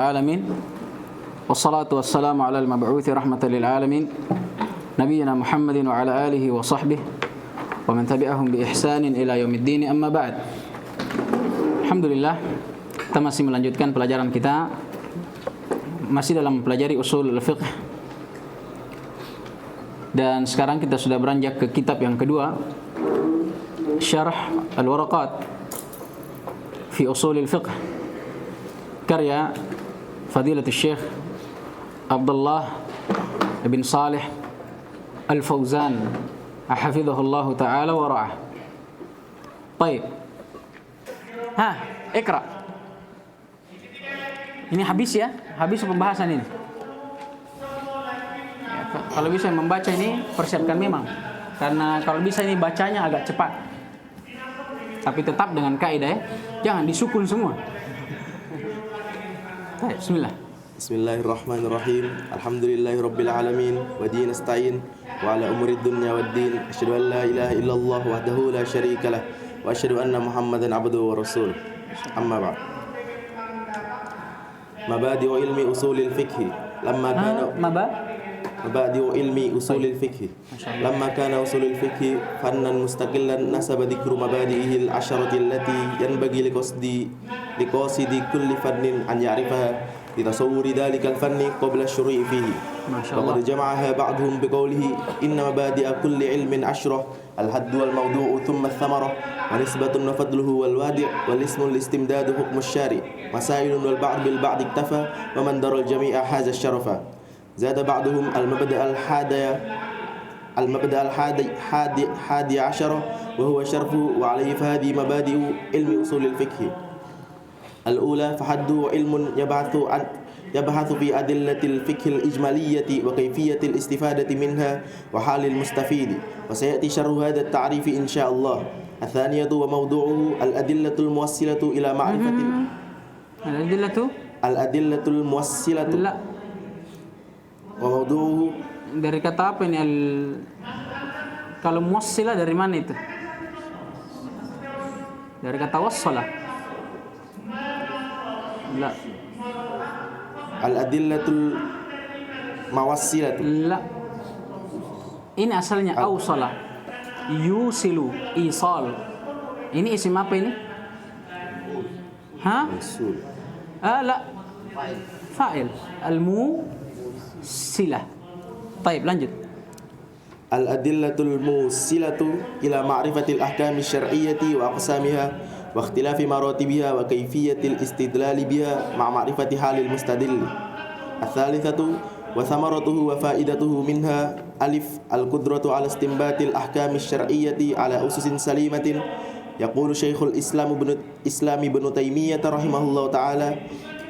العالمين والصلاة والسلام على المبعوث رحمة للعالمين نبينا محمد وعلى آله وصحبه ومن تبعهم بإحسان إلى يوم الدين أما بعد. Alhamdulillah, kita masih melanjutkan pelajaran kita, masih dalam mempelajari usul al-fiqh, dan sekarang kita sudah beranjak ke kitab yang kedua, Syarh al-Waraqat fi usul al-fiqh, karya Fadilatul Syekh Abdullah bin Salih Al-Fauzan hafizahullah ta'ala wa ra'ah. Baik. Ikra. Ini habis ya? Habis pembahasan ini. Ya, kalau bisa membaca ini persiapkan memang. Karena kalau bisa ini bacanya agak cepat. Tapi tetap dengan kaidah ya. Jangan disukun semua. Baik, bismillah. Bismillahirrahmanirrahim. Alhamdulillahirabbil alamin wa bihi nasta'in wa ala umuri dunya waddin. Asyhadu an la ilaha illallah wahdahu la syarikalah wa asyhadu anna Muhammadan abduhu wa rasuluh. Amma ba'd. Mabadi'u ilmi usulil fiqh lamma kana مبادئ علم أصول الفقه لما كان أصول الفقه فنا مستقلا نسب ذكر مبادئه العشرة التي ينبغي لقاصد كل فن أن يعرفها لتصور ذلك الفن قبل الشروع فيه. وقد جمعها بعضهم بقوله إن مبادئ كل علم عشرة: الحد والموضوع ثم الثمرة ونسبة وفضله والوادع والاسم الاستمداد حكم الشارع مسائل والبعض بالبعض اكتفى ومن در الجميع حاز الشرف. زاد بعضهم المبدأ الحادي عشر وهو شرف وعليه فهذه مبادئ علم أصول الفقه. الأولى فحده علم يبحث في أدلة الفقه الإجمالية وكيفية الاستفادة منها وحال المستفيد، وسيأتي شرح هذا التعريف إن شاء الله. الثانية وموضوعه الأدلة الموصلة إلى معرفة الأدلة الموصلة. لا. وموضوعه dari kata apa ini kalau muwassilah dari mana itu? Dari kata wassala. La. Al-adillatul mawassilatu. La. Ini asalnya awsala. Yusilu, isal. Ini isim apa ini? Usul. La. Fa'il. Silah. Baik, lanjut. Al-adillatul musilatu ila ma'rifatil ahkami syar'iyyati wa aqsamiha wa ikhtilafi maratibiha wa kayfiyatil istidlali biha ma'a ma'rifati halil mustadil. Al-thalithatu wa thamaratuhu wa faidatuhu minha: alif al-qudratu ala istinbatil ahkami syar'iyyati ala ususin salimatin. Yaqulu Syekhul Islam Ibnu Taimiyah rahimahullahu ta'ala: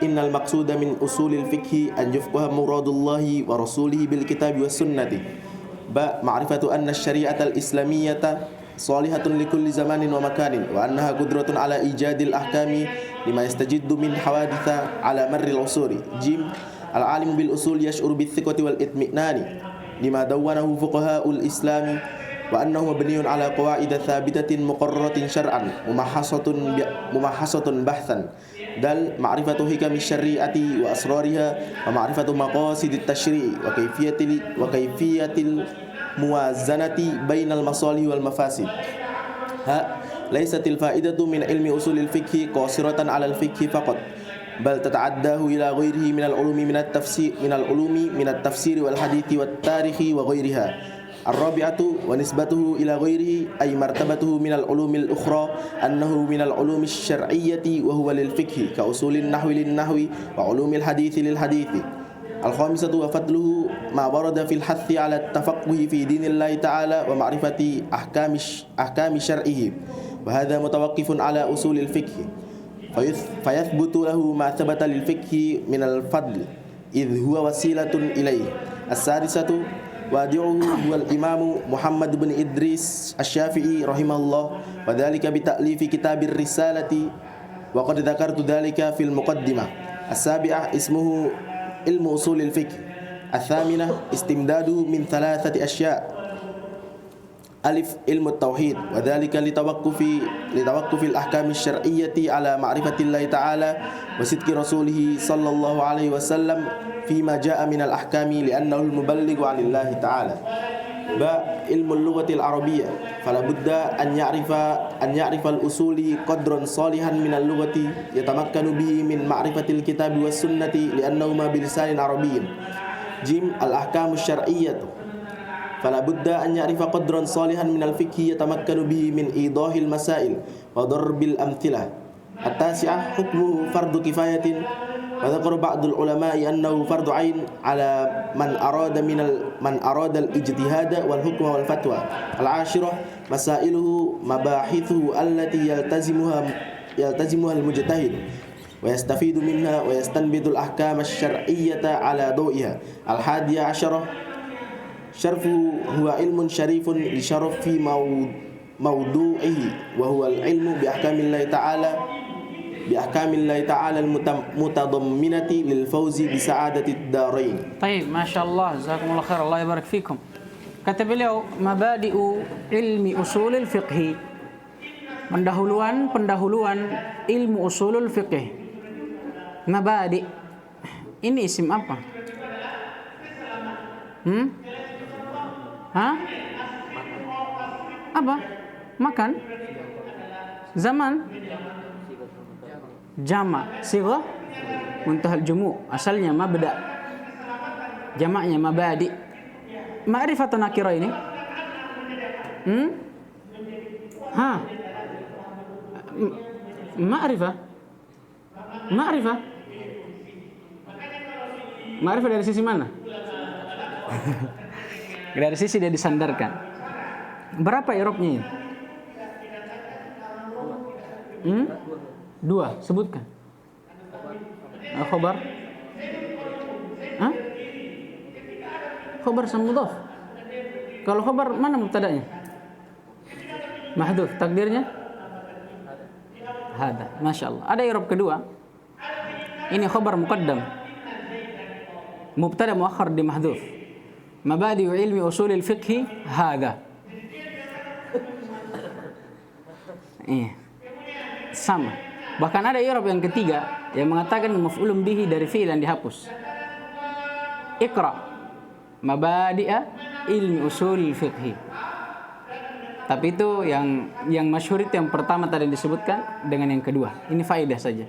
Innal maqsuda min usulil fiqhi an yufqaha muradullahi wa rasulihi bil kitabi was sunnati. Ma'rifatu anna syari'atal islamiyyata salihatun li kulli zamanin wa makanin wa annaha qudratun ala ijadil ahkami lima yastajiddu min hawaditha ala marril usuri. Jim al-alimu bil usul yash'uru bit thiqati wal itminani lima dawwanahu fuqaha'ul islami wa annahu mabniyun ala qawaid thabitatin muqarraratin syar'an mumahhasatun bahthan. Dal ma'rifatu hikami syari'ati wa asrariha wa ma'rifatu maqasidit tasyri'i wa kayfiyatil muwazanati bainal masalih wal mafasid. Laisatil faidatu min ilmi usulil fiqhi qasiratan 'ala al fiqhi faqat bal tata'addahu ila ghairihi min al ulumi min at tafsir wal hadithi wat tarihi wa ghairiha. Ar-rabi'atu wa nisbatuhu ila ghairihi ay martabatuhu minal ulumil ukhra annahu minal ulumish syar'iyyati wa huwa lil fiqhi ka usulin nahwi lin nahwi wa ulumil hadithi lil hadithi. Al-khamisatu wa fadluhu ma warada fil hathi ala at-tafaqquhi fi dinillahi ta'ala wa ma'rifati ahkami syar'ihi wa hadha mutawaqqifun ala usulil fiqhi fayathbutu lahu ma thabata lil fiqhi minal fadl idh huwa wasilatun ilayhi. As-sadisatu wadi'uhu huwal imamu Muhammad bin Idris Asy-Syafi'i rahimahullah wa dzalika bi ta'lifi kitabir risalati wa qad dzakartu dzalika fil muqaddimah. As-sabi'ah ismuhu ilmu usulil fiqh. Ats-tsaminah istimdadu min thalathati asya'. ألف علم التوحيد وذلك لتوقف الأحكام الشرعية على معرفة الله تعالى وصدق رسوله صلى الله عليه وسلم فيما جاء من الأحكام لأنه المبلغ عن الله تعالى. باء علم اللغة العربية فلا بد أن يعرف الأصول قدرا صالحا من اللغة يتمكن به من معرفة الكتاب والسنة لأنهما بلسان عربي. جيم الأحكام الشرعية فلا بد أن يعرف قدرا صالحا من الفقه يتمكن به من إيضاح المسائل وضرب الأمثلة. التاسعة حكمه فرض كفاية وذكر بعض العلماء أنه فرض عين على من أراد الاجتهاد والحكم والفتوى. العاشرة مسائله مباحثه التي يلتزمها المجتهد ويستفيد منها ويستنبط الأحكام الشرعية على ضوئها. الحادية عشرة شرفه هو علم شريف لشرف في موضوعه وهو العلم بأحكام الله تعالى المتضمنة للفوز بسعادة الدارين. طيب ما شاء الله جزاkumullah khair Allah yabarak fikum. Kata beliau mabadi'u ilmi usulul fiqh, pendahuluan ilmu usulul fiqh. Mabadi ini isim apa? Apa? Makan? Zaman? Jama, sighah muntahal jumu, asalnya mabda, jamaknya mabadi. Ma'rifat nakira ini? Ma'rifah dari sisi mana? Dari sisi dia disandarkan. Berapa i'rabnya ini? Dua, sebutkan. Khobar. Khobar sama mudhaf. Kalau khobar mana mubtada'nya? Mahdhuf, takdirnya? Hada, Masya Allah. Ada i'rab kedua. Ini khobar muqaddam. Mubtada muakhar di mahdhuf. Mabadi'u ilmi usulil fiqhi hada. Sama. Bahkan ada i'rab yang ketiga yang mengatakan maf'ulun bihi dari fi'il yang dihapus. Iqra mabadi'a ilmi usul fiqhi. Tapi itu yang masyhur itu yang pertama tadi disebutkan dengan yang kedua. Ini faedah saja.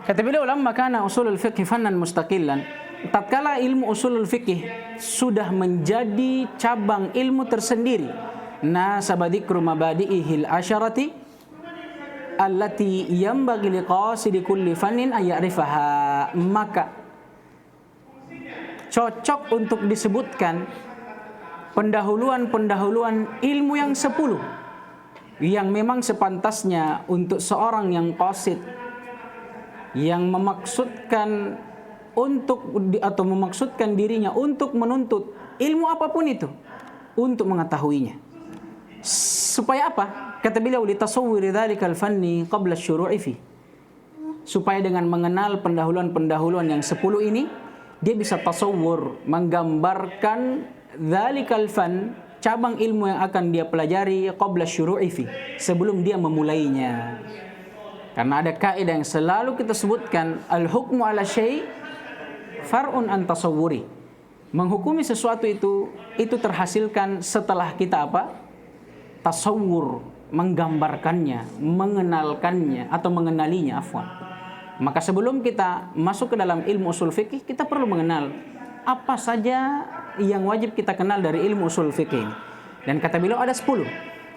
Kata beliau lamma kana usulul fiqhi fannan mustaqillan. Tatkala ilmu usulul fiqh sudah menjadi cabang ilmu tersendiri, nasaba dzikru mabadi'ihil asyarati allati yanbaghi liqasidi kulli fannin ay ya'rifaha, maka cocok untuk disebutkan pendahuluan ilmu yang 10 yang memang sepantasnya untuk seorang yang qasid yang memaksudkan memaksudkan dirinya untuk menuntut ilmu apapun itu untuk mengetahuinya. Supaya apa? Kata beliau litasawwiri dzalikal fanni qabla asy-syuru'i fi. Supaya dengan mengenal pendahuluan yang 10 ini dia bisa tasawwur, menggambarkan dzalikal fan, cabang ilmu yang akan dia pelajari qabla asy-syuru'i fi, sebelum dia memulainya. Karena ada kaidah yang selalu kita sebutkan, al-hukmu ala syai' far'un an tasawwuri. Menghukumi sesuatu itu terhasilkan setelah kita apa? Tasawwur, menggambarkannya, mengenalkannya atau mengenalinya, afwan. Maka sebelum kita masuk ke dalam ilmu usul fikih, kita perlu mengenal apa saja yang wajib kita kenal dari ilmu usul fikih. Dan kata beliau ada 10.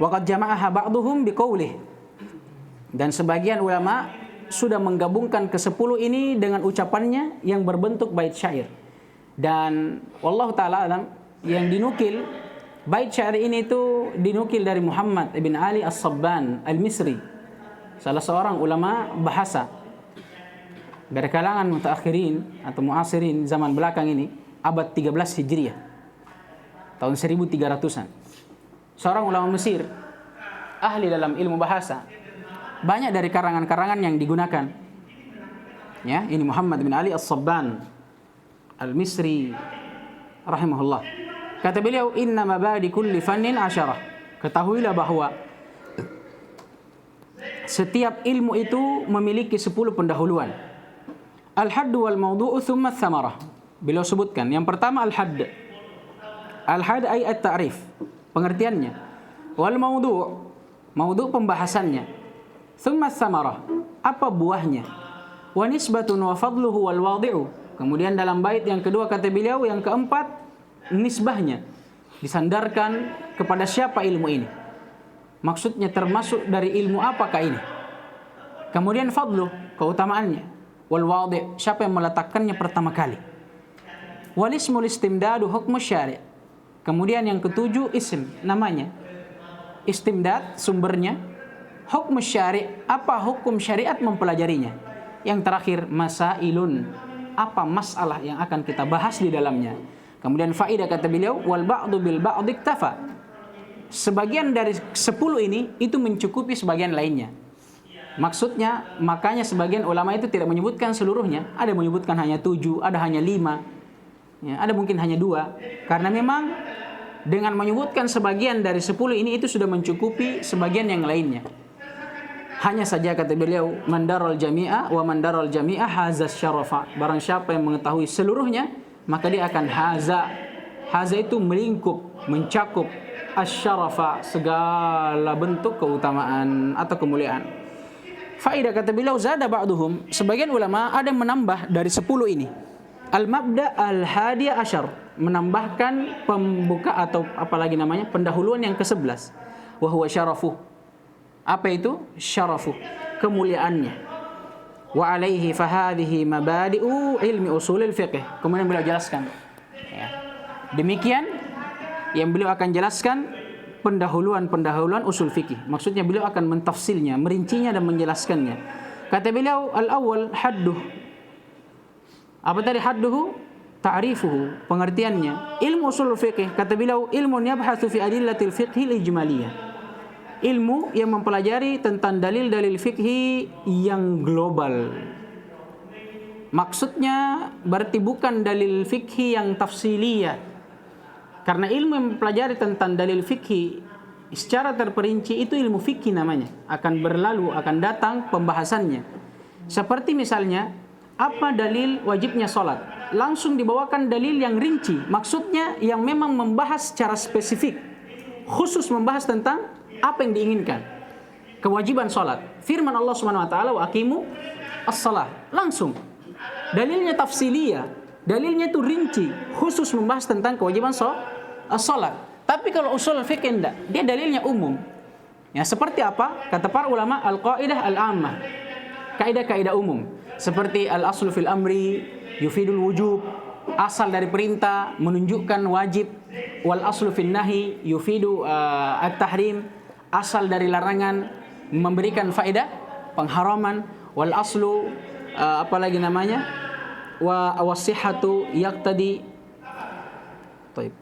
Wa qad jama'aha ba'dhum biqaulih. Dan sebagian ulama sudah menggabungkan ke-10 ini dengan ucapannya yang berbentuk bait syair. Dan wallahu taala alam, yang dinukil bait syair ini itu dinukil dari Muhammad ibn Ali As-Sabban Al-Misri, salah seorang ulama bahasa dari kalangan mutaakhirin atau muasirin zaman belakang ini, abad 13 Hijriah, tahun 1300-an. Seorang ulama Mesir, ahli dalam ilmu bahasa. Banyak dari karangan-karangan yang digunakan. Ya, ini Muhammad bin Ali As-Sabban Al-Misri rahimahullah. Kata beliau, inna mabadi kulli fannin asyarah. Ketahuilah bahwa setiap ilmu itu memiliki 10 pendahuluan. Al-hadd wal mawdu'u thumma thamarah. Beliau sebutkan, yang pertama al-hadd. Al-hadd ay at-ta'rif, pengertiannya. Wal mawdu' pembahasannya. Thumma thamarah, apa buahnya. Wa nisbatun wa fadluhu wal wadi'u. Kemudian dalam bait yang kedua kata beliau, yang keempat nisbahnya. Disandarkan kepada siapa ilmu ini? Maksudnya termasuk dari ilmu apakah ini? Kemudian fadlu, keutamaannya. Wal wadi', siapa yang meletakkannya pertama kali? Wal ismul istimdadu hukmu syari'. Kemudian yang ketujuh ism, namanya. Istimdad, sumbernya. Hukmu syari', apa hukum syariat mempelajarinya. Yang terakhir masailun, apa masalah yang akan kita bahas di dalamnya. Kemudian faidah kata beliau, wal ba'du bil ba'd iktafa. Sebagian dari 10 ini itu mencukupi sebagian lainnya. Maksudnya, makanya sebagian ulama itu tidak menyebutkan seluruhnya. Ada menyebutkan hanya 7, ada hanya 5, ya, ada mungkin hanya 2. Karena memang dengan menyebutkan sebagian dari 10 ini itu sudah mencukupi sebagian yang lainnya. Hanya saja kata beliau, mandarul jami'a wa mandarul jami'a hazas syarafa. Barang siapa yang mengetahui seluruhnya, maka dia akan haza. Haza itu melingkup, mencakup asyarafa, segala bentuk keutamaan atau kemuliaan. Faidah kata beliau, zada ba'duhum, sebagian ulama ada yang menambah dari 10 ini. Al-mabda al-hadiya asyar, menambahkan pembuka atau apalagi namanya pendahuluan yang ke-11. Wa huwa syarafuh. Apa itu? Syarafuh, kemuliaannya. Wa alaihi fahadhihi mabadi'u ilmi usulil fiqh. Kemudian beliau jelaskan, ya. Demikian yang beliau akan jelaskan pendahuluan usul fikih. Maksudnya beliau akan mentafsilnya, merincinya dan menjelaskannya. Kata beliau, al-awwal hadduh. Apa tadi hadduhu? Ta'rifuhu, pengertiannya. Ilmu usul fikih, kata beliau, ilmun yabhathu fi adillatil fiqhil ijmaliyah. Ilmu yang mempelajari tentang dalil-dalil fikih yang global. Maksudnya berarti bukan dalil fikih yang tafsiliyah. Karena ilmu yang mempelajari tentang dalil fikih secara terperinci itu ilmu fikih namanya. Akan berlalu, akan datang pembahasannya. Seperti misalnya, apa dalil wajibnya sholat? Langsung dibawakan dalil yang rinci. Maksudnya yang memang membahas secara spesifik. Khusus membahas tentang apa yang diinginkan. Kewajiban sholat. Firman Allah Subhanahu wa taala, wa aqimu as-shalah. Langsung. Dalilnya tafsiliyah. Dalilnya itu rinci, khusus membahas tentang kewajiban sholat. Tapi kalau usul fikih enggak, dia dalilnya umum. Ya, seperti apa? Kata para ulama, al-qaidah al-ammah. Kaidah-kaidah umum. Seperti al-aslu fil amri yufidul wujub. Asal dari perintah menunjukkan wajib. Wal aslu fil nahi yufidu at-tahrim. Asal dari larangan memberikan faedah pengharaman. Wal aslu apalagi namanya, wa wasihatu yaqtadi. Baik.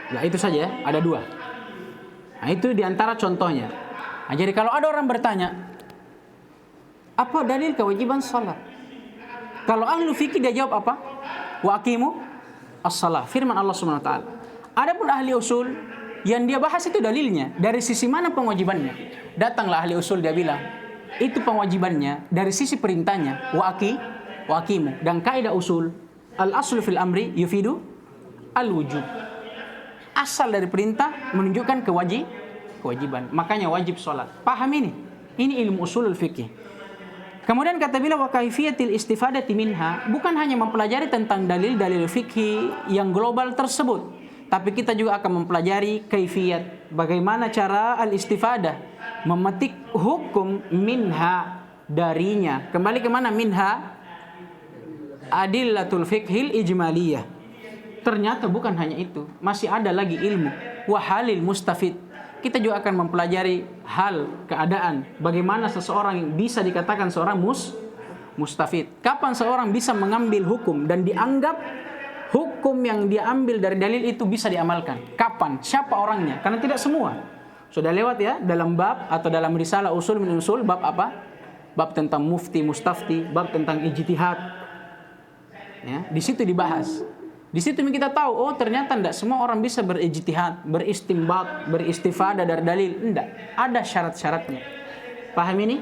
Nah, itu saja ya, ada 2. Nah, itu diantara contohnya. Nah, jadi kalau ada orang bertanya, apa dalil kewajiban salat? Kalau ahlu fikih dia jawab apa? Wa aqimu as-shalah. Firman Allah Subhanahu wa taala. Adapun ahli usul yang dia bahas itu dalilnya, dari sisi mana pengajibannya. Datanglah ahli usul dia bilang, itu pengajibannya dari sisi perintahnya, wa aqimu. Dan kaidah usul, al-aslu fil amri yufidu al-wujub. Asal dari perintah menunjukkan kewajiban. Makanya wajib sholat. Paham ini? Ini ilmu usulul fikih. Kemudian kata beliau, wa kaifiyatil istifadati minha, bukan hanya mempelajari tentang dalil-dalil fikih yang global tersebut, tapi kita juga akan mempelajari kaifiyat, bagaimana cara al-istifadah, memetik hukum minha, darinya. Kembali ke mana minha? Adillatul fiqhil ijmaliyah. Ternyata bukan hanya itu, masih ada lagi ilmu wahalil mustafid. Kita juga akan mempelajari hal, keadaan, bagaimana seseorang bisa dikatakan seorang mustafid. Kapan seorang bisa mengambil hukum dan dianggap hukum yang dia ambil dari dalil itu bisa diamalkan. Kapan? Siapa orangnya? Karena tidak semua. Sudah lewat ya dalam bab atau dalam risalah usul min usul, bab apa? Bab tentang mufti, mustafti, bab tentang ijtihad. Ya, di situ dibahas. Di situ kita tahu, oh ternyata tidak semua orang bisa berijtihad, beristinbat, beristifadah dari dalil. Tidak, ada syarat-syaratnya. Paham ini?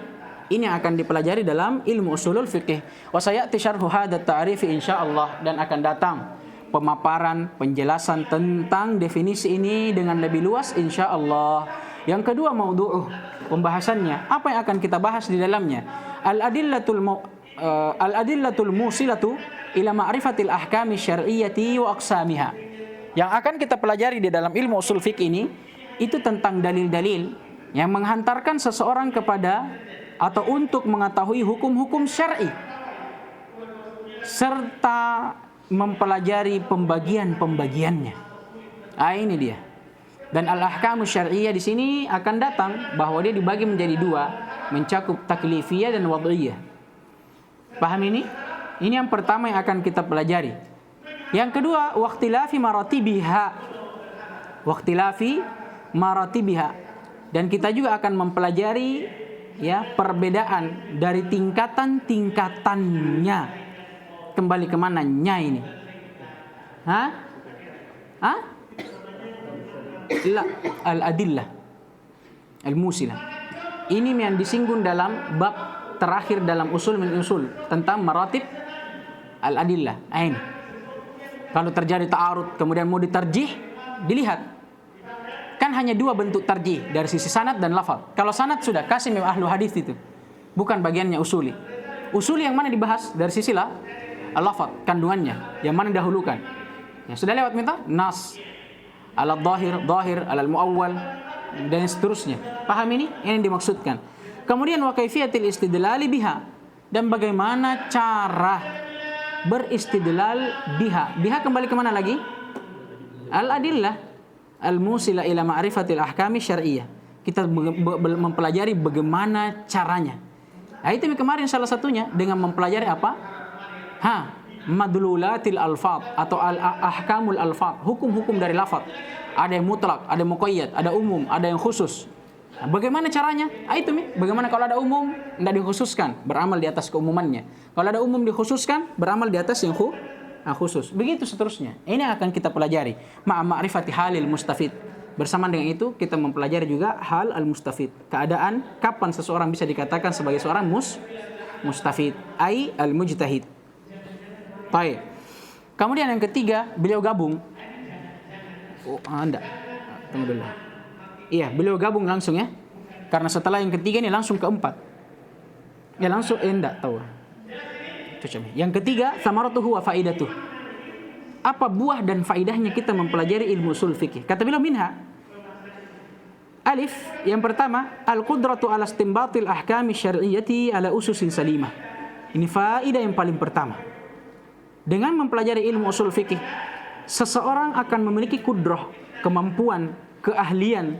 Ini yang akan dipelajari dalam ilmu usulul fiqh. Wa sayati syarhu hadha ta'rifi insyaallah, dan akan datang pemaparan, penjelasan tentang definisi ini dengan lebih luas insyaallah. Yang kedua, maudhu'uh, pembahasannya. Apa yang akan kita bahas di dalamnya? Al-adillatul musilatu ila ma'rifatil ahkami syar'iyyati wa aqsamiha. Yang akan kita pelajari di dalam ilmu usul fiqh ini itu tentang dalil-dalil yang menghantarkan seseorang kepada atau untuk mengetahui hukum-hukum syar'i serta mempelajari pembagian-pembagiannya. Ini dia. Dan al-ahkamu syar'iyyah di sini akan datang bahwa dia dibagi menjadi dua, mencakup taklifiyah dan wad'iyah. Paham ini? Ini yang pertama yang akan kita pelajari. Yang kedua, waqtilafi maratibiha. Dan kita juga akan mempelajari ya perbedaan dari tingkatan-tingkatannya. Kembali ke mananya ini? Al-adillah al-musilah. Ini yang disinggung dalam bab terakhir dalam usul min usul tentang maratib al-adillah. Ini. Kalau terjadi ta'arud kemudian mau ditarjih, dilihat. Kan hanya dua bentuk tarjih, dari sisi sanad dan lafaz. Kalau sanad sudah kasih memang ahlu hadis itu. Bukan bagiannya usuli. Usuli yang mana dibahas dari sisi al-lafaz, kandungannya, yang mana dahulukan. Ya sudah lewat minta nas, al-dhahir, al-muawwal dan seterusnya. Paham ini? Ini yang dimaksudkan. Kemudian wa kaifiyatil istidlali biha, dan bagaimana cara beristidlal biha. Biha kembali ke mana lagi? Al-adillah al-musila ila ma'rifatil ahkami syar'iyyah. Kita mempelajari bagaimana caranya. Nah, itu kemarin salah satunya dengan mempelajari apa? Madlulatil alfaz atau al-ahkamul alfaz, hukum-hukum dari lafaz. Ada yang mutlak, ada yang muqayyad, ada umum, ada yang khusus. Nah, bagaimana caranya? Itu bagaimana kalau ada umum tidak dikhususkan, beramal di atas keumumannya. Kalau ada umum dikhususkan, beramal di atas yang khusus. Begitu seterusnya. Ini akan kita pelajari. Ma'rifati halil mustafid. Bersama dengan itu kita mempelajari juga hal al-mustafid. Keadaan kapan seseorang bisa dikatakan sebagai seorang mustafid, ai al-mujtahid. Baik. Kemudian yang ketiga, beliau gabung. Enggak. Tunggu dulu. Iya, beliau gabung langsung ya. Karena setelah yang ketiga ini langsung keempat. Ya langsung enggak tahu. Yang ketiga, samaratuhu wa faidatuh. Apa buah dan faidahnya kita mempelajari ilmu usul fikih? Kata beliau minha. Alif, yang pertama, al-qudratu ala istinbatil ahkami syar'iyyati ala ususin salimah. Ini faidah yang paling pertama. Dengan mempelajari ilmu usul fikih, seseorang akan memiliki kudrah, kemampuan, keahlian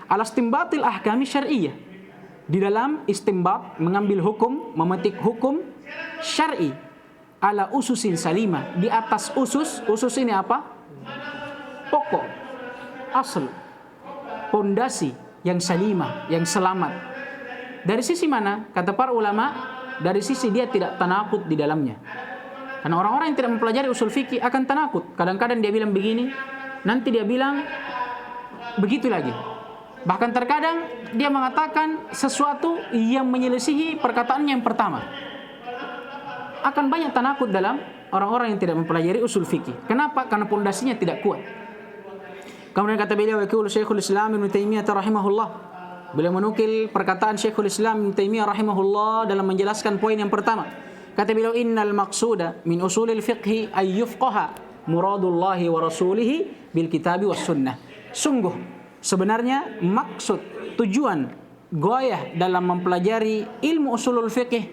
ala istinbatil ahkami syar'iyyah. Di dalam istinbat, mengambil hukum, memetik hukum syar'i ala ususin salimah, di atas usus ini apa? Pokok, asal, pondasi yang salimah, yang selamat. Dari sisi mana? Kata para ulama, dari sisi dia tidak tanakut di dalamnya. Karena orang-orang yang tidak mempelajari usul fikih akan tanakut. Kadang-kadang dia bilang begini, nanti dia bilang begitu lagi. Bahkan terkadang dia mengatakan sesuatu yang menyelisihi perkataannya yang pertama. Akan banyak tanakut dalam orang-orang yang tidak mempelajari usul fikih. Kenapa? Karena pondasinya tidak kuat. Kemudian kata beliau, yaqulu Syekhul Islam Ibnu Taimiyah rahimahullah. Beliau menukil perkataan Syekhul Islam Ibnu Taimiyah rahimahullah dalam menjelaskan poin yang pertama. Kata beliau, innal maqsuda min usulil fiqhi ay yufqaha muradullahi wa rasulihi bil kitabi was sunnah. Sungguh sebenarnya maksud, tujuan, goyah dalam mempelajari ilmu usulul fiqh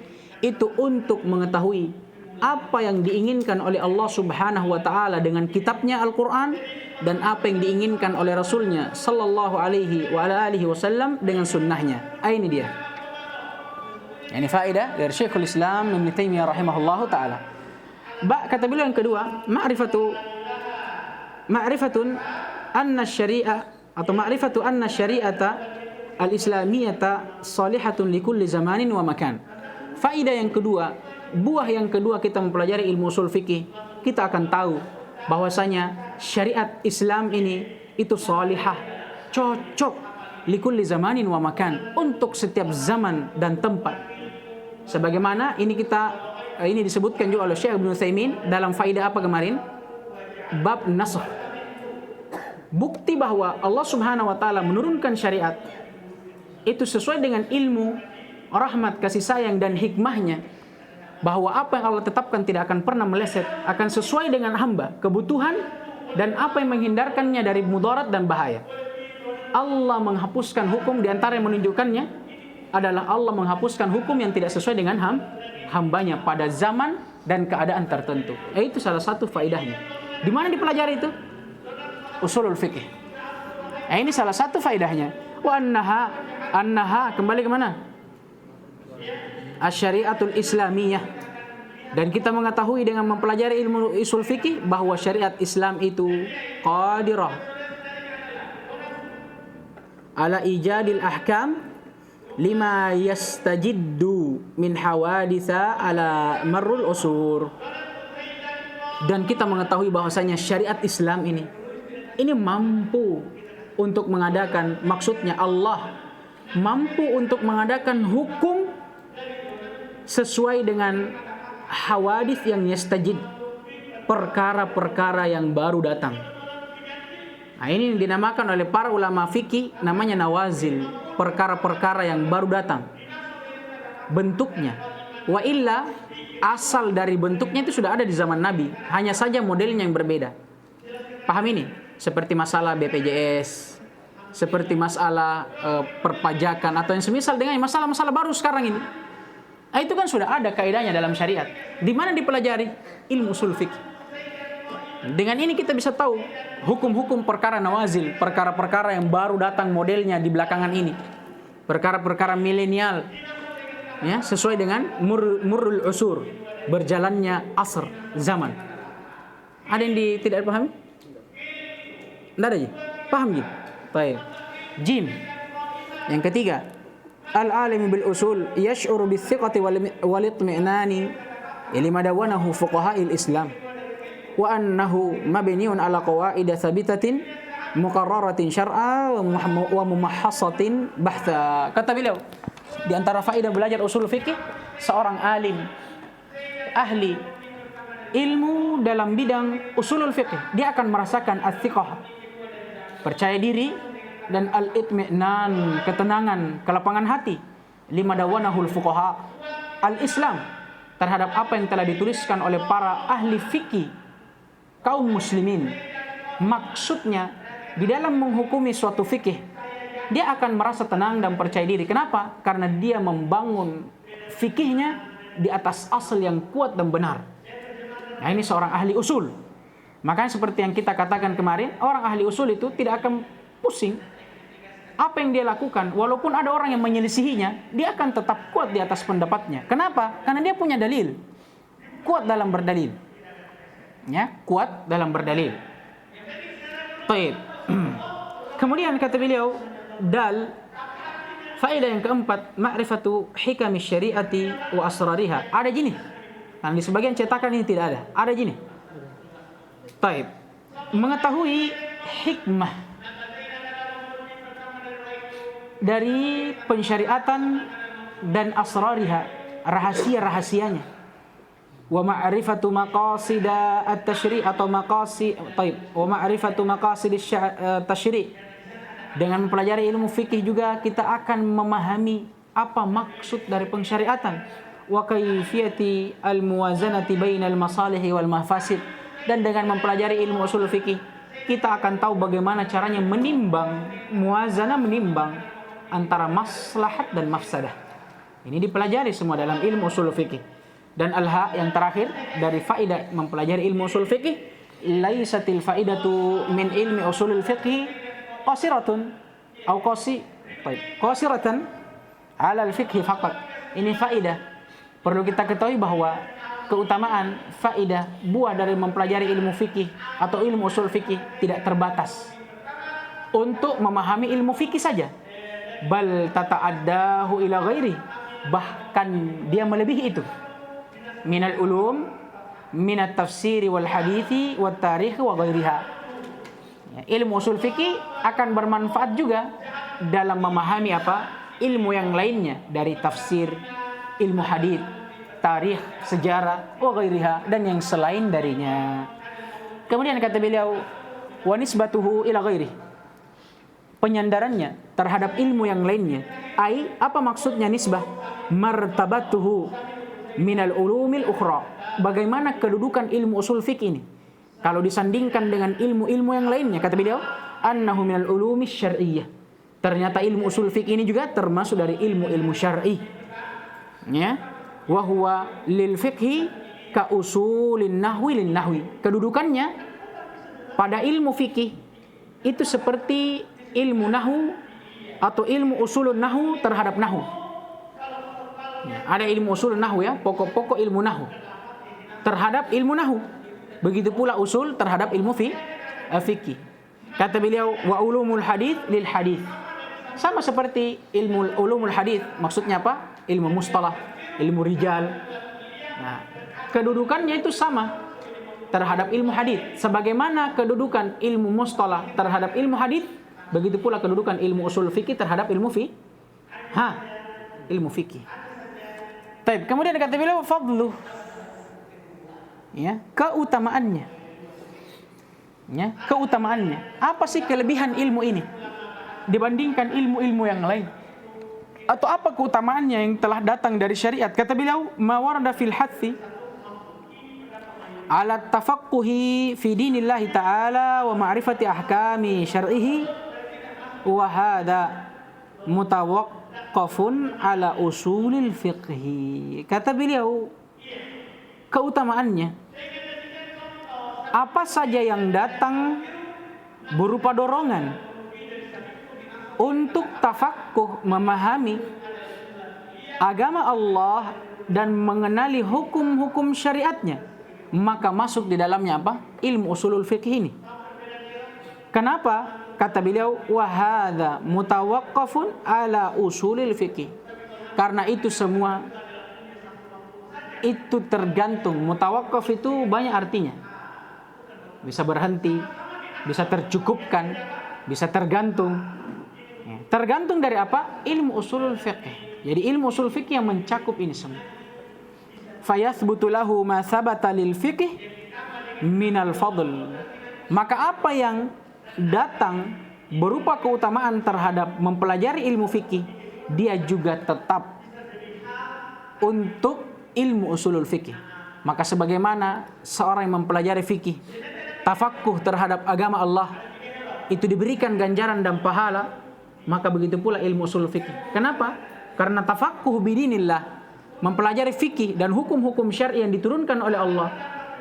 itu untuk mengetahui apa yang diinginkan oleh Allah Subhanahu wa taala dengan kitabnya Al-Qur'an dan apa yang diinginkan oleh Rasulnya sallallahu alaihi wa ala alihi wasallam dengan sunnahnya. Ini dia. Ini faedah dari Syekhul Islam Ibnu Taimiyah rahimahullahu taala. Kata beliau yang kedua, ma'rifatun anna syari'ah atau ma'rifatu anna syari'ata al-islamiyata salihatun likulli zamanin wa makan. Faedah yang kedua, buah yang kedua kita mempelajari ilmu usul fikih, kita akan tahu bahwasanya syariat Islam ini itu salihah, cocok likulli zamanin wa makan, untuk setiap zaman dan tempat. Sebagaimana ini disebutkan juga oleh Syekh Ibnu Utsaimin dalam faedah apa kemarin? Bab nasakh. Bukti bahwa Allah Subhanahu wa taala menurunkan syariat itu sesuai dengan ilmu, rahmat, kasih sayang dan hikmahnya, bahwa apa yang Allah tetapkan tidak akan pernah meleset, akan sesuai dengan hamba, kebutuhan dan apa yang menghindarkannya dari mudarat dan bahaya. Allah menghapuskan hukum, di antara yang menunjukkannya adalah Allah menghapuskan hukum yang tidak sesuai dengan hambanya pada zaman dan keadaan tertentu. Itu salah satu faedahnya. Di mana dipelajari itu? Usulul fikih. Ini salah satu faedahnya. Wa annaha kembali ke mana? Asy-syari'atul Islamiyah. Dan kita mengetahui dengan mempelajari ilmu usul fikih bahwa syariat Islam itu qadirah ala ijadil ahkam lima yastajiddu min hawaditha ala marrul usur. Dan kita mengetahui bahwasanya syariat Islam ini mampu untuk mengadakan, maksudnya Allah mampu untuk mengadakan hukum sesuai dengan hawadits yang yastajid, perkara-perkara yang baru datang. Nah, ini dinamakan oleh para ulama fikih namanya nawazil, perkara-perkara yang baru datang. Bentuknya, wa illa asal dari bentuknya itu sudah ada di zaman Nabi, hanya saja modelnya yang berbeda. Paham ini? Seperti masalah BPJS, seperti masalah perpajakan atau yang semisal dengan masalah-masalah baru sekarang ini. Nah, itu kan sudah ada kaidahnya dalam syariat. Di mana dipelajari? Ilmu usul fikih. Dengan ini kita bisa tahu hukum-hukum perkara nawazil, perkara-perkara yang baru datang modelnya di belakangan ini, perkara-perkara milenial, ya, sesuai dengan murrul usur, berjalannya asr, zaman. Ada yang tidak dipahami? Tidak ada, paham gitu? Baik. Jim. Yang ketiga, al-alim bil usul yash'uru bis thiqati wal itmi'nani lima dawanahu fuqaha'il Islam wa annahu mabniun ala qawaid thabitatin muqarraratin syar'a wa mumahhasatin bahtha. Kata beliau, di antara faedah belajar usul fikih, seorang alim, ahli ilmu dalam bidang usulul fikih, dia akan merasakan as-thiqah, percaya diri, dan al-itmi'nan, ketenangan, kelapangan hati, lima dawanahul fuqaha al-Islam, terhadap apa yang telah dituliskan oleh para ahli fikih kaum muslimin. Maksudnya, di dalam menghukumi suatu fikih, dia akan merasa tenang dan percaya diri. Kenapa? Karena dia membangun fikihnya di atas asal yang kuat dan benar. Nah, ini seorang ahli usul. Makanya seperti yang kita katakan kemarin, orang ahli usul itu tidak akan pusing apa yang dia lakukan. Walaupun ada orang yang menyelisihinya, dia akan tetap kuat di atas pendapatnya. Kenapa? Karena dia punya dalil. Kuat dalam berdalil. Ya, kuat dalam berdalil. Baik. Kemudian kata beliau, faedah yang keempat, ma'rifatu hikami syariati wa asrariha. Ada gini. Nah, di sebagian cetakan ini tidak ada. Ada gini. Baik. Mengetahui hikmah dari pensyariatan dan asrariha, rahasia-rahasianya. Wa ma'rifatu maqasid at-tasyri' atau maqasid, wa ma'rifatu maqasid at-tasyri'. Dengan mempelajari ilmu fikih juga kita akan memahami apa maksud dari pensyariatan, wa kaifiyati al-muwazanati bainal masalih wal mafasid. Dan dengan mempelajari ilmu usul fikih, kita akan tahu bagaimana caranya menimbang, muwazanah, menimbang antara maslahat dan mafsadah. Ini dipelajari semua dalam ilmu usul fikih. Dan yang terakhir dari faedah mempelajari ilmu usul fikih, laisatil faidatu min ilmi usulul fikih qasiratun atau qasiratan ala al-fikhi faqat. Ini faedah. Perlu kita ketahui bahwa keutamaan faedah buah dari mempelajari ilmu fikih atau ilmu usul fikih tidak terbatas untuk memahami ilmu fikih saja. Bal tata'addahu ila ghairi, bahkan dia melebihi itu. minal ulum minat tafsiri wal hadithi wat tarikh wa ghairiha. Ilmu usul fikih akan bermanfaat juga dalam memahami ilmu yang lainnya dari tafsir, ilmu hadits, tarikh, sejarah, wa ghairiha, dan yang selain darinya. Kemudian kata beliau, wa nisbatuhu ila ghairi, penyandarannya terhadap ilmu yang lainnya. Apa maksudnya nisbah? Martabatuhu minal ulumil ukhra, bagaimana kedudukan ilmu usul fikih ini kalau disandingkan dengan ilmu-ilmu yang lainnya. Kata beliau, annahu minal ulumis syar'iyyah, ternyata ilmu usul fikih ini juga termasuk dari ilmu-ilmu syar'i, ya. Wa huwa lil fiqhi ka usulin nahwi lin nahwi, kedudukannya pada ilmu fikih itu seperti ilmu nahwu atau ilmu usulun nahwu terhadap nahwu. Ada ilmu usulun nahwu, ya, pokok-pokok ilmu nahwu terhadap ilmu nahwu. Begitu pula usul terhadap ilmu fikih. Kata beliau, wa ulumul hadits lil hadits, sama seperti ilmu ulumul hadits, maksudnya apa? Ilmu mustalah, ilmu rijal. Nah, kedudukannya itu sama terhadap ilmu hadits. Sebagaimana kedudukan ilmu mustalah terhadap ilmu hadits, begitu pula kedudukan ilmu usul fikih terhadap ilmu ilmu fikih. Baik, kemudian kata beliau fadlu, ya, keutamaannya. Ya, keutamaannya. Apa sih kelebihan ilmu ini dibandingkan ilmu-ilmu yang lain? Atau apa keutamaannya yang telah datang dari syariat? Kata beliau, ma warada fil hathi ala tafaqquhi fi dinillahi ta'ala wa ma'rifati ahkami syar'ihi wa hadha mutawaqqafun ala usulil fiqhi. Kata beliau, keutamaannya, apa saja yang datang berupa dorongan untuk tafaqquh, memahami agama Allah dan mengenali hukum-hukum syariatnya, maka masuk di dalamnya ilmu usulul fiqh ini. Kenapa? Kata beliau, wa hadza mutawaqqafun ala usulil fiqh, karena itu semua itu tergantung. Mutawaqqaf itu banyak artinya, bisa berhenti, bisa tercukupkan, bisa tergantung. Tergantung dari apa? Ilmu usulul fiqh. Jadi ilmu usul fiqh yang mencakup ini semua. Fayathbutu lahu ma thabata lil fiqh minal fadl, maka apa yang datang berupa keutamaan terhadap mempelajari ilmu fikih, dia juga tetap untuk ilmu usulul fikih. Maka sebagaimana seorang yang mempelajari fikih, tafaqquh terhadap agama Allah, itu diberikan ganjaran dan pahala, maka begitu pula ilmu usulul fikih. Kenapa? Karena tafaqquh bidinillah, mempelajari fikih dan hukum-hukum syar'i yang diturunkan oleh Allah,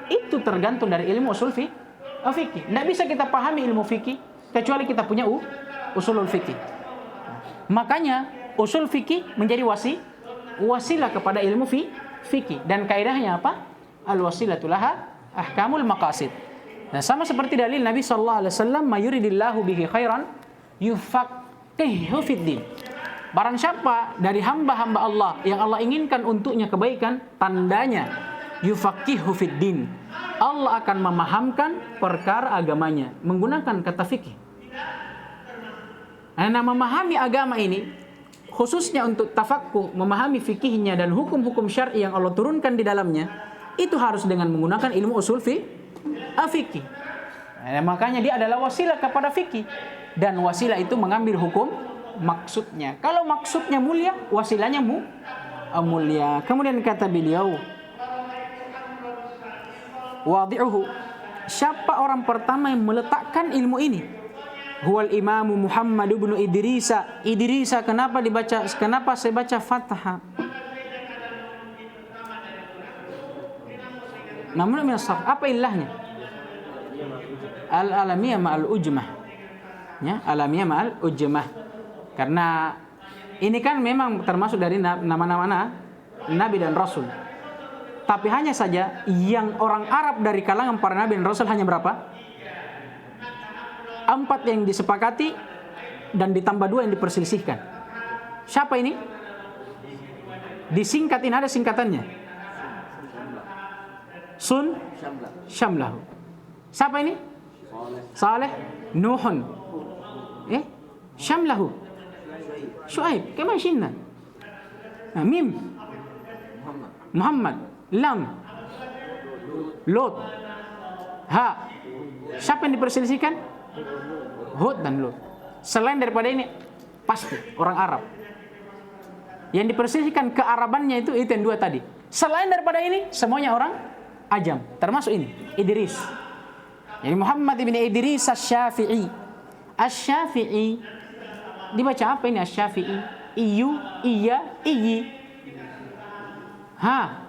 itu tergantung dari ilmu usul fikih. Tidak bisa kita pahami ilmu fikih kecuali kita punya usulul fikih. Makanya usul fikih menjadi wasilah kepada ilmu fikih. Dan kaidahnya apa? Al-wasilatu laha ahkamul maqasid. Nah, sama seperti dalil Nabi sallallahu alaihi wasallam, mayuridillahu bihi khairan yufaqihu fiddin. Barang siapa dari hamba-hamba Allah yang Allah inginkan untuknya kebaikan, tandanya yufaqihu fiddin, Allah akan memahamkan perkara agamanya menggunakan kata fikih. Nah, memahami agama ini khususnya untuk tafaqquh, memahami fikihnya dan hukum-hukum syar'i yang Allah turunkan di dalamnya, itu harus dengan menggunakan ilmu usul fikih. Nah, makanya dia adalah wasilah kepada fikih, dan wasilah itu mengambil hukum maksudnya. Kalau maksudnya mulia, wasilahnya mulia. Kemudian kata beliau, wadi'uhu, siapa orang pertama yang meletakkan ilmu ini? Huwal imamu Muhammad ibn Idrisa. Kenapa saya baca fathah? Namun apa ilahnya? Al-alamiyah ma'al ujmah. Ya, alamiyah ma'al ujmah. Karena ini kan memang termasuk dari nama-nama nabi dan rasul. Tapi hanya saja yang orang Arab dari kalangan para nabi dan rasul hanya berapa? 4 yang disepakati dan ditambah 2 yang diperselisihkan. Siapa ini? Disingkatin, ada singkatannya. syamlahu. Siapa ini? Saleh, Nuhun. Syamlahu. Syuaib. Kama shinna. Mim. Muhammad. Lam. Lot. Ha. Siapa yang diperselisihkan? Hud dan Lut. Selain daripada ini pasti orang Arab. Yang diperselisihkan kearabannya itu yang dua tadi. Selain daripada ini semuanya orang ajam. Termasuk ini Idris. Jadi Muhammad bin Idris Asy-Syafi'i. Asy-Syafi'i dibaca apa ini Asy-Syafi'i? Iyu, iya, iyi. Ha.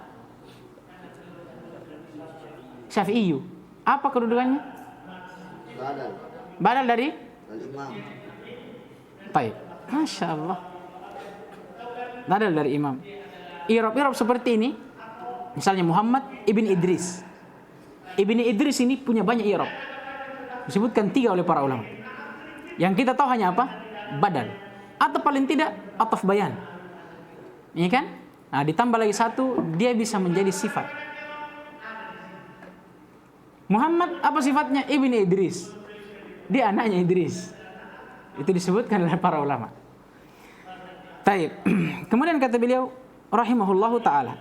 Syafi'iyu. Apa kedudukannya? Badal dari Al-Imam. Baik. Masya Allah. Badal dari imam. Irab seperti ini. Misalnya Muhammad ibn Idris. Ibn Idris ini punya banyak irab. Disebutkan 3 oleh para ulama. Yang kita tahu hanya apa? Badal. Atau paling tidak ataf bayan. Ini kan? Nah, ditambah lagi 1, dia bisa menjadi sifat. Muhammad apa sifatnya? Ibn Idris. Dia anaknya Idris. Itu disebutkan oleh para ulama. Taib. Kemudian kata beliau rahimahullahu taala,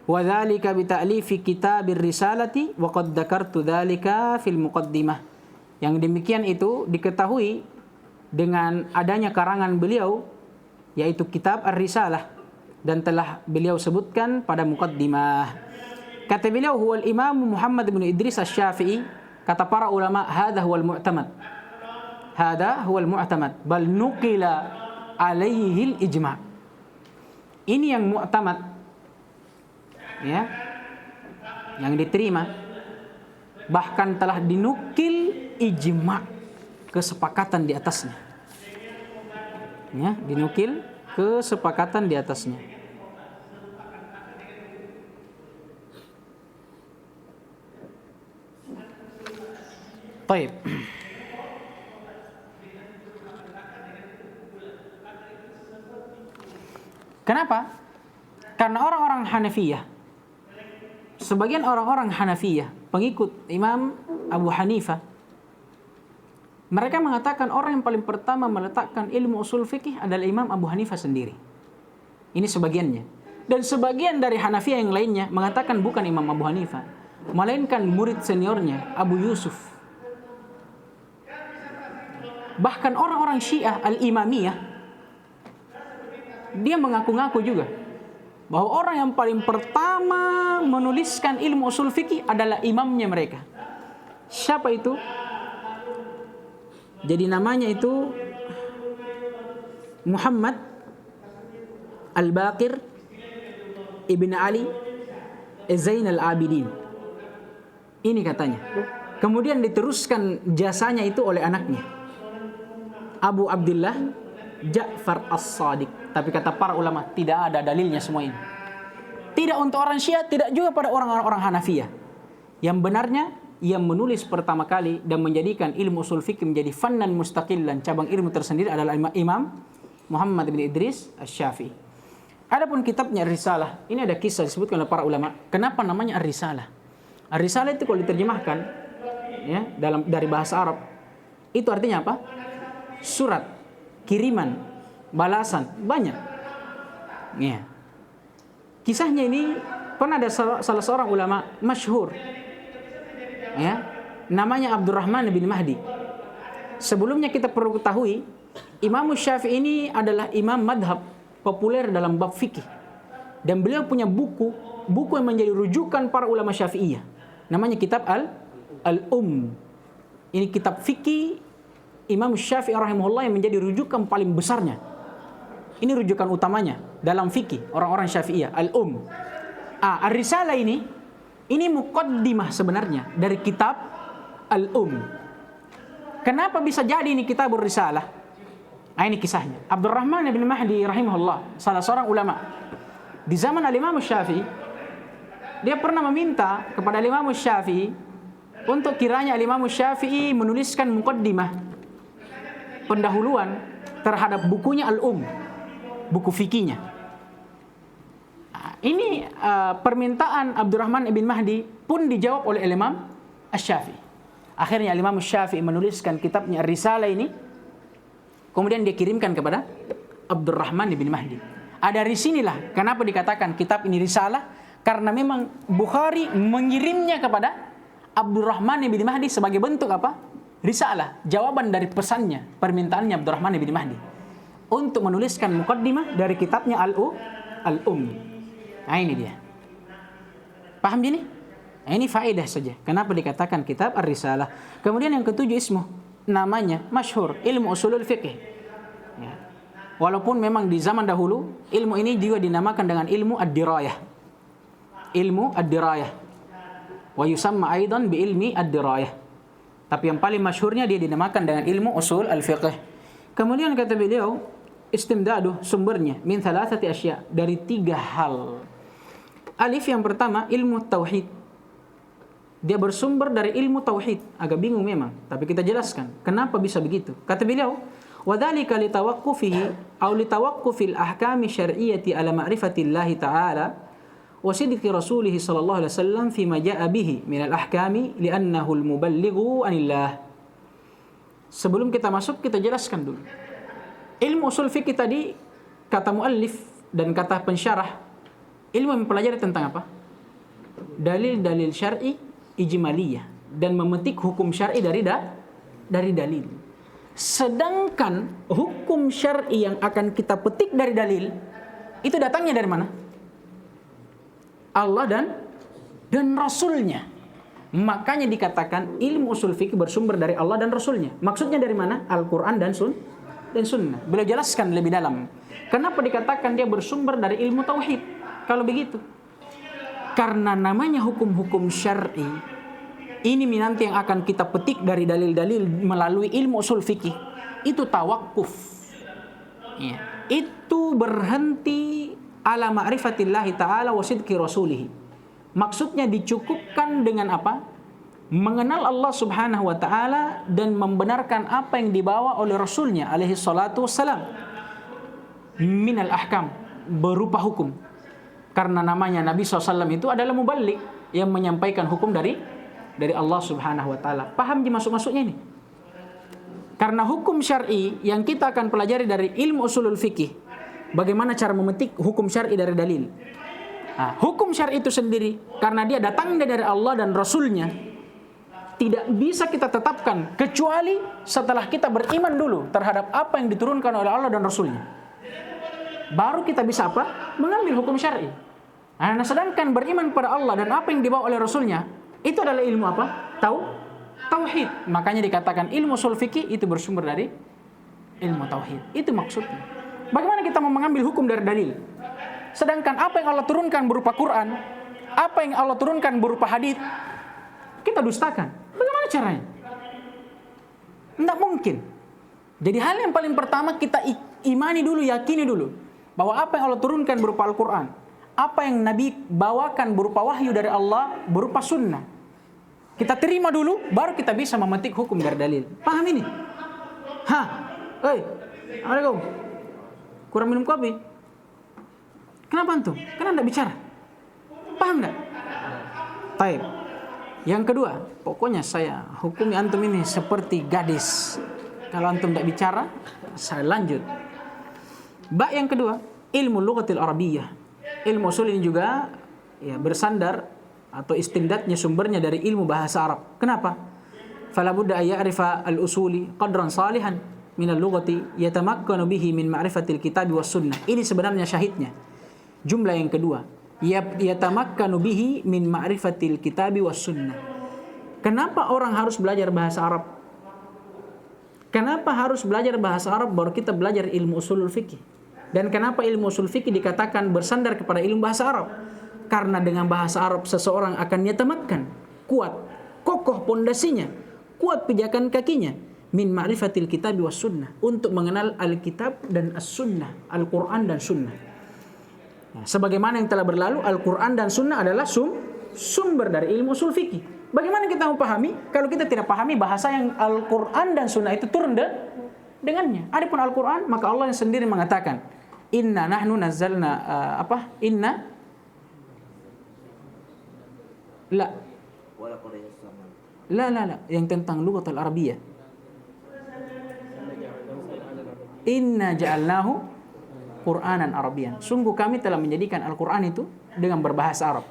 wa dzalika bi ta'lifi kitabir risalati wa qad dzakartu dzalika fil muqaddimah. Yang demikian itu diketahui dengan adanya karangan beliau yaitu kitab Ar-Risalah dan telah beliau sebutkan pada muqaddimah. Kata beliau huwal Imam Muhammad bin Idris Asy-Syafi'i, kata para ulama hadza huwal mu'tamad. Hadza huwal mu'tamad bal nuqila alaihi al-ijma'. Ini yang mu'tamad. Ya. Yang diterima bahkan telah dinukil ijma', kesepakatan di atasnya. Ya, dinukil kesepakatan di atasnya. Baik. Kenapa? Karena orang-orang Hanafiyah, sebagian orang-orang Hanafiyah, pengikut Imam Abu Hanifah, mereka mengatakan orang yang paling pertama meletakkan ilmu usul fikih adalah Imam Abu Hanifah sendiri. Ini sebagiannya. Dan sebagian dari Hanafiyah yang lainnya mengatakan bukan Imam Abu Hanifah, melainkan murid seniornya Abu Yusuf. Bahkan orang-orang Syiah Al-Imamiyah, dia mengaku-ngaku juga bahwa orang yang paling pertama menuliskan ilmu usul fikih adalah imamnya mereka. Siapa itu? Jadi namanya itu Muhammad Al-Baqir Ibn Ali Zain Al-Abidin. Ini katanya. Kemudian diteruskan jasanya itu oleh anaknya Abu Abdullah Ja'far As-Sadiq. Tapi kata para ulama tidak ada dalilnya semua ini. Tidak untuk orang Syiah, tidak juga pada orang-orang Hanafiyah. Yang benarnya yang menulis pertama kali dan menjadikan ilmu usul fikih menjadi fannan mustaqillan, cabang ilmu tersendiri adalah Imam Muhammad bin Idris Asy-Syafi'i. Adapun kitabnya Ar-Risalah, ini ada kisah disebutkan oleh para ulama. Kenapa namanya Ar-Risalah? Ar-Risalah itu kalau diterjemahkan ya dari bahasa Arab, itu artinya apa? Surat, kiriman, balasan, banyak. Ya. Kisahnya ini pernah ada salah seorang ulama masyhur. Ya, namanya Abdurrahman bin Mahdi. Sebelumnya kita perlu ketahui, Imam Syafi'i ini adalah imam madhab populer dalam bab fikih. Dan beliau punya buku yang menjadi rujukan para ulama Syafi'iyah. Namanya kitab Al-Umm. Ini kitab fikih Imam Syafi'i rahimahullah yang menjadi rujukan paling besarnya. Ini rujukan utamanya dalam fikih orang-orang Syafi'iyah, Al-Umm. Ar-Risalah ini muqaddimah sebenarnya dari kitab Al-Umm. Kenapa bisa jadi ini kitab Ar-Risalah? Ini kisahnya. Abdurrahman bin Mahdi rahimahullah, salah seorang ulama di zaman Al-Imam Syafi'i, dia pernah meminta kepada Al-Imam Syafi'i untuk kiranya Al-Imam Syafi'i menuliskan muqaddimah, pendahuluan terhadap bukunya Al-Umm, buku fikihnya. Ini permintaan Abdurrahman ibn Mahdi pun dijawab oleh Imam Asy-Syafi'i. Akhirnya Imam Asy-Syafi'i menuliskan kitabnya Ar-Risalah ini, kemudian dia kirimkan kepada Abdurrahman ibn Mahdi. Dari sinilah kenapa dikatakan kitab ini risalah, karena memang Bukhari mengirimnya kepada Abdurrahman ibn Mahdi sebagai bentuk apa? Risalah, jawaban dari pesannya, permintaannya Abdurrahman ibn Mahdi untuk menuliskan muqaddimah dari kitabnya Al-Umm. Nah ini dia. Paham gini? Nah, ini faedah saja. Kenapa dikatakan kitab Ar-Risalah? Kemudian yang ketujuh ismu, namanya masyhur, ilmu usulul fiqh. Ya. Walaupun memang di zaman dahulu ilmu ini juga dinamakan dengan ilmu ad-dirayah. Ilmu ad-dirayah. Wa yusamma aidan bi ilmi ad-dirayah. Tapi yang paling masyhurnya dia dinamakan dengan ilmu usul al-fiqh. Kemudian kata beliau, istimdaduh sumbernya min thalathati asya, dari 3 hal. Alif, yang pertama ilmu tauhid. Dia bersumber dari ilmu tauhid. Agak bingung memang, tapi kita jelaskan kenapa bisa begitu. Kata beliau, وذلك لتوقفه أو لتوقف الأحكام الشرعية على معرفة الله تعالى وصدق رسوله صلى الله عليه وسلم فيما جاء به من الأحكام لأنه المبلغ عن الله. Sebelum kita masuk, kita jelaskan dulu. Ilmu usul fikih tadi, kata muallif dan kata pensyarah, ilmu mempelajari tentang apa? Dalil-dalil syar'i ijmaliyah, dan memetik hukum syar'i dari dalil. Sedangkan hukum syar'i yang akan kita petik dari dalil itu datangnya dari mana? Allah dan Rasulnya. Makanya dikatakan ilmu usul fikih bersumber dari Allah dan Rasulnya. Maksudnya dari mana? Al-Quran dan Sunnah. Beliau jelaskan lebih dalam. Kenapa dikatakan dia bersumber dari ilmu tauhid? Kalau begitu, karena namanya hukum-hukum syar'i ini nanti yang akan kita petik dari dalil-dalil melalui ilmu usul fikih, itu tawakuf. Ya. Itu berhenti ala ma'rifatillahi ta'ala wa sidqi rasulih. Maksudnya dicukupkan dengan apa? Mengenal Allah subhanahu wa ta'ala dan membenarkan apa yang dibawa oleh Rasulnya alaihi salatu wassalam minal ahkam, berupa hukum. Karena namanya Nabi SAW itu adalah muballigh, yang menyampaikan hukum dari Allah subhanahu wa ta'ala. Paham dimasuk-masuknya ini? Karena hukum syar'i yang kita akan pelajari dari ilmu usulul fikih, bagaimana cara memetik hukum syar'i dari dalil. Nah, hukum syar'i itu sendiri, karena dia datangnya dari Allah dan Rasulnya, tidak bisa kita tetapkan kecuali setelah kita beriman dulu terhadap apa yang diturunkan oleh Allah dan Rasulnya. Baru kita bisa apa? Mengambil hukum syar'i. Nah, sedangkan beriman pada Allah dan apa yang dibawa oleh Rasulnya, itu adalah ilmu apa? Tauhid. Makanya dikatakan ilmu usul fikih itu bersumber dari ilmu tauhid. Itu maksudnya. Bagaimana kita mau mengambil hukum dari dalil? Sedangkan apa yang Allah turunkan berupa Quran, apa yang Allah turunkan berupa hadis, kita dustakan. Bagaimana caranya? Tidak mungkin. Jadi hal yang paling pertama kita imani dulu, yakini dulu bahwa apa yang Allah turunkan berupa Al-Quran, apa yang Nabi bawakan berupa wahyu dari Allah, berupa sunnah, kita terima dulu, baru kita bisa memetik hukum dari dalil. Paham ini? Assalamualaikum. Kurang minum kopi? Kenapa antum? Kenapa anda bicara? Paham enggak? Baik. Yang kedua, pokoknya saya hukumi antum ini seperti gadis. Kalau antum tidak bicara, saya lanjut. Bab yang kedua, ilmu lughatil arabiyyah. Ilmu usul ini juga bersandar atau istimdadnya sumbernya dari ilmu bahasa Arab. Kenapa? Fala budda ay ya'rifa al-usuli qadran salihan min al-lughati yatamakkanu bihi min ma'rifatil kitab was sunnah. Ini sebenarnya syahidnya. Jumlah yang kedua, yatamakkanu bihi min ma'rifatil kitab was sunnah. Kenapa orang harus belajar bahasa Arab? Kenapa harus belajar bahasa Arab baru kita belajar ilmu usulul fikih? Dan kenapa ilmu usul fikih dikatakan bersandar kepada ilmu bahasa Arab? Karena dengan bahasa Arab seseorang akan yatamakkan, kuat, kokoh pondasinya, kuat pijakan kakinya min ma'rifatil kitab was sunnah, untuk mengenal Alkitab dan As-Sunnah, Al-Quran dan Sunnah. Nah, sebagaimana yang telah berlalu, Al-Quran dan Sunnah adalah sumber dari ilmu usul fikih. Bagaimana kita memahami kalau kita tidak pahami bahasa yang Al-Quran dan Sunnah itu turun dengannya? Adapun Al-Quran, maka Allah yang sendiri mengatakan, Inna nahnu nazzalna La. La. Yang tentang lughatul Arabiyyah. Inna ja'alnahu Qur'anan Arabiyyan. Sungguh kami telah menjadikan Al-Qur'an itu dengan berbahasa Arab.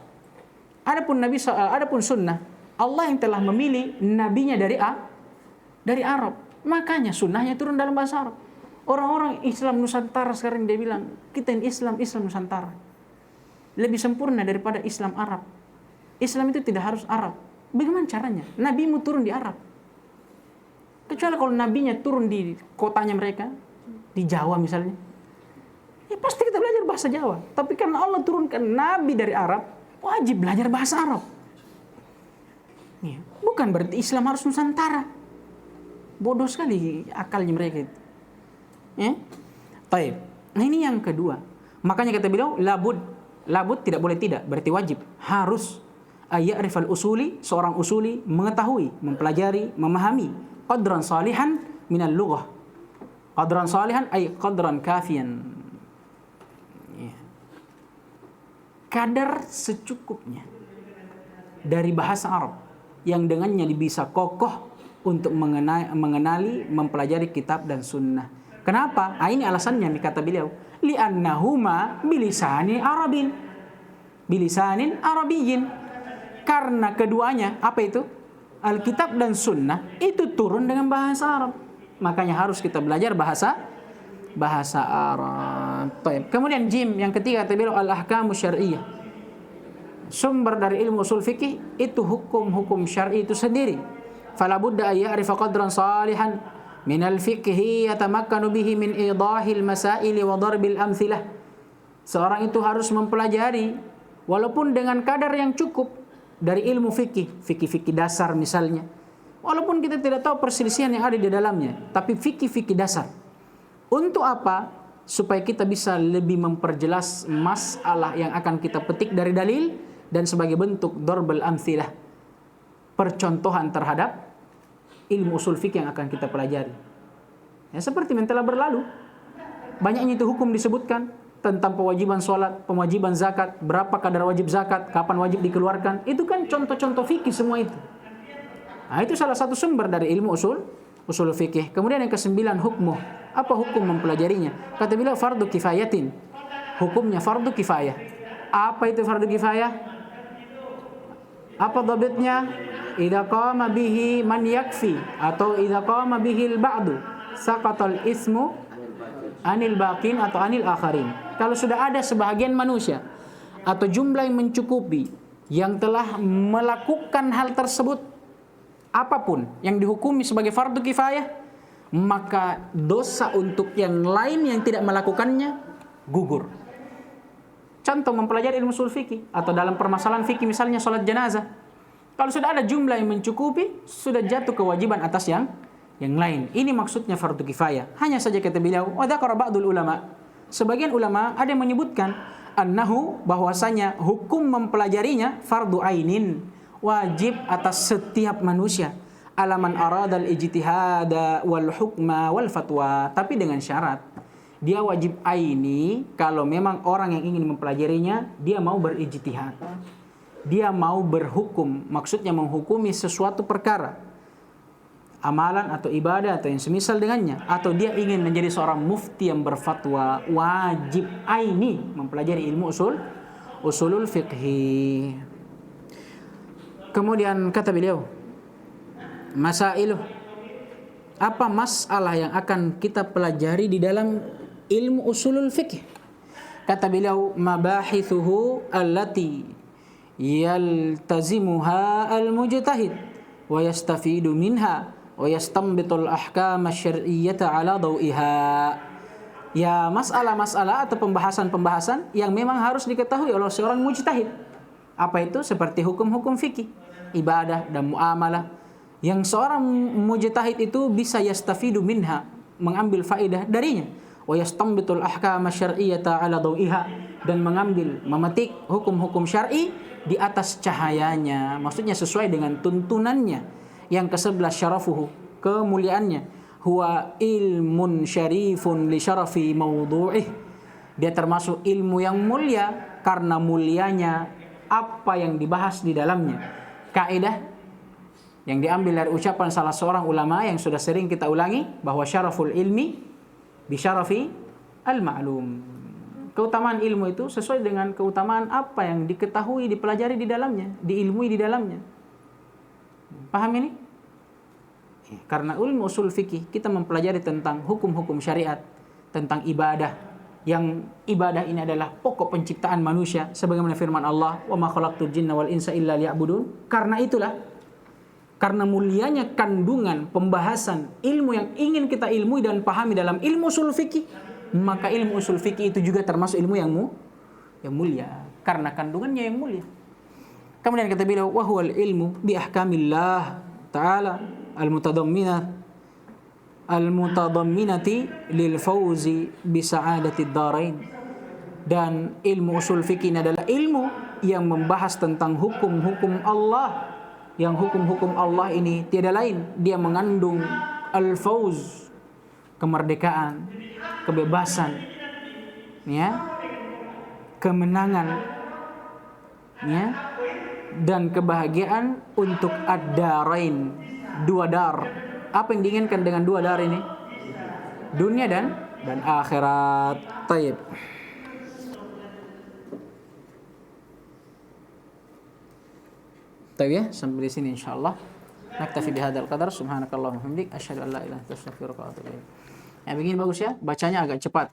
Adapun sunnah, Allah yang telah memilih nabinya dari Arab. Makanya sunnahnya turun dalam bahasa Arab. Orang-orang Islam Nusantara sekarang dia bilang, kita ini Islam Nusantara. Lebih sempurna daripada Islam Arab. Islam itu tidak harus Arab. Bagaimana caranya? Nabimu turun di Arab. Kecuali kalau nabinya turun di kotanya mereka, di Jawa misalnya. Ya pasti kita belajar bahasa Jawa. Tapi karena Allah turunkan nabi dari Arab, wajib belajar bahasa Arab. Ya, bukan berarti Islam harus Nusantara. Bodoh sekali akalnya mereka itu. Ya? Baik. Nah ini yang kedua. Makanya kata beliau, labud tidak boleh tidak, berarti wajib. Harus ayya'rifal usuli, seorang usuli mengetahui, mempelajari, memahami qadran salihan minal lughah. Qadran salihan ay qadran kafian. Ya. Kadar secukupnya dari bahasa Arab yang dengannya bisa kokoh untuk mengenali, mempelajari kitab dan sunnah. Kenapa? Ini alasannya kata beliau. Li'annahuma bilisanin arabiyyin. Karena keduanya, apa itu? Alkitab dan sunnah itu turun dengan bahasa Arab. Makanya harus kita belajar bahasa Arab. Kemudian jim yang ketiga kata beliau al-ahkamu syar'iyyah. Sumber dari ilmu usul fikih itu hukum-hukum syar'i itu sendiri. Fala budda ay ya'rifa qadran salihan min al-fiqhi yatamakkanu bihi min idahil masail wa darbil amthilah. Seorang itu harus mempelajari walaupun dengan kadar yang cukup dari ilmu fikih dasar misalnya. Walaupun kita tidak tahu perselisihan yang ada di dalamnya, tapi fikih dasar. Untuk apa? Supaya kita bisa lebih memperjelas masalah yang akan kita petik dari dalil dan sebagai bentuk darbal amthilah, percontohan terhadap ilmu usul fikih yang akan kita pelajari. Ya, seperti yang telah berlalu, banyaknya itu hukum disebutkan tentang pewajiban sholat, pewajiban zakat, berapa kadar wajib zakat, kapan wajib dikeluarkan. Itu kan contoh-contoh fikih semua itu. Nah, itu salah satu sumber dari ilmu usul fikih. Kemudian yang kesembilan, hukmuh. Apa hukum mempelajarinya? Kata beliau fardu kifayatin. Hukumnya fardu kifayah. Apa itu fardu kifayah? Apa dhabitnya? Idza qama bihi man yakfi atau idza qama bihi al-ba'du saqatal ismu anil baqin atau anil akharin. Kalau sudah ada sebahagian manusia atau jumlah yang mencukupi yang telah melakukan hal tersebut, apapun yang dihukumi sebagai fardu kifayah, maka dosa untuk yang lain yang tidak melakukannya gugur. Contoh mempelajari ilmu ushul fikih atau dalam permasalahan fikih misalnya salat jenazah. Kalau sudah ada jumlah yang mencukupi, sudah jatuh kewajiban atas yang lain. Ini maksudnya fardu kifayah. Hanya saja kata beliau, wa dzakara ba'dul ulama. Sebagian ulama ada yang menyebutkan annahu, bahwasanya hukum mempelajarinya fardu ainin, wajib atas setiap manusia. Alaman aradal ijtihada wal hukma wal fatwa, tapi dengan syarat dia wajib aini kalau memang orang yang ingin mempelajarinya dia mau berijtihad. Dia mau berhukum, maksudnya menghukumi sesuatu perkara, amalan atau ibadah atau yang semisal dengannya, atau dia ingin menjadi seorang mufti yang berfatwa, wajib aini mempelajari ilmu usulul fiqhi. Kemudian kata beliau, masailuh, apa masalah yang akan kita pelajari di dalam ilmu usulul fiqh? Kata beliau, mabahithuhu allati yaltazimuha al-mujtahid wa yastafidu minha wa yastanbitul ahkam asy-syar'iyyata ala dawiha. Ya, masalah-masalah atau pembahasan-pembahasan yang memang harus diketahui oleh seorang mujtahid. Apa itu? Seperti hukum-hukum fikih, ibadah dan muamalah yang seorang mujtahid itu bisa yastafidu minha, mengambil faedah darinya, wa yastanbitul ahkam asy-syar'iyyata ala dawiha, dan mengambil, memetik hukum-hukum syar'i di atas cahayanya, maksudnya sesuai dengan tuntunannya. Yang ke-11 syarafuhu, kemuliaannya, huwa ilmun syarifun li syarafi mawdu'ih, dia termasuk ilmu yang mulia karena mulianya apa yang dibahas di dalamnya. Kaidah yang diambil dari ucapan salah seorang ulama yang sudah sering kita ulangi, bahwa syaraful ilmi bisyarafi al-ma'lum. Keutamaan ilmu itu sesuai dengan keutamaan apa yang diketahui, dipelajari di dalamnya, diilmui di dalamnya. Paham ini? Karena ilmu usul fikih, kita mempelajari tentang hukum-hukum syariat, tentang ibadah, yang ibadah ini adalah pokok penciptaan manusia, sebagaimana firman Allah, "Wa ma khalaqtul jinna wal insa illa liya'budun." Karena itulah, karena mulianya kandungan pembahasan ilmu yang ingin kita ilmui dan pahami dalam ilmu usul fikih, maka ilmu usul fikih itu juga termasuk ilmu yang mulia, karena kandungannya yang mulia. Kemudian kata beliau, wa huwal ilmu bi ahkamillah ta'ala al-mutadamminati lil fawzi bi sa'adatid darain. Dan ilmu usul fikih ini adalah ilmu yang membahas tentang hukum-hukum Allah, yang hukum-hukum Allah ini tiada lain, dia mengandung al-fawz, kemerdekaan, kebebasan, ya, kemenangan, ya, dan kebahagiaan untuk ad-darain, dua dar. Apa yang diinginkan dengan dua dar ini? Dunia dan akhirat. Taib. Taib ya, sampai di sini insyaallah. Naktafi bihadzal qadar. Subhanakallahumma wa bihamdik asyhadu an la ilaha illa anta astaghfiruka wa atubu ilaik. Ya, begini bagus ya, bacanya agak cepat.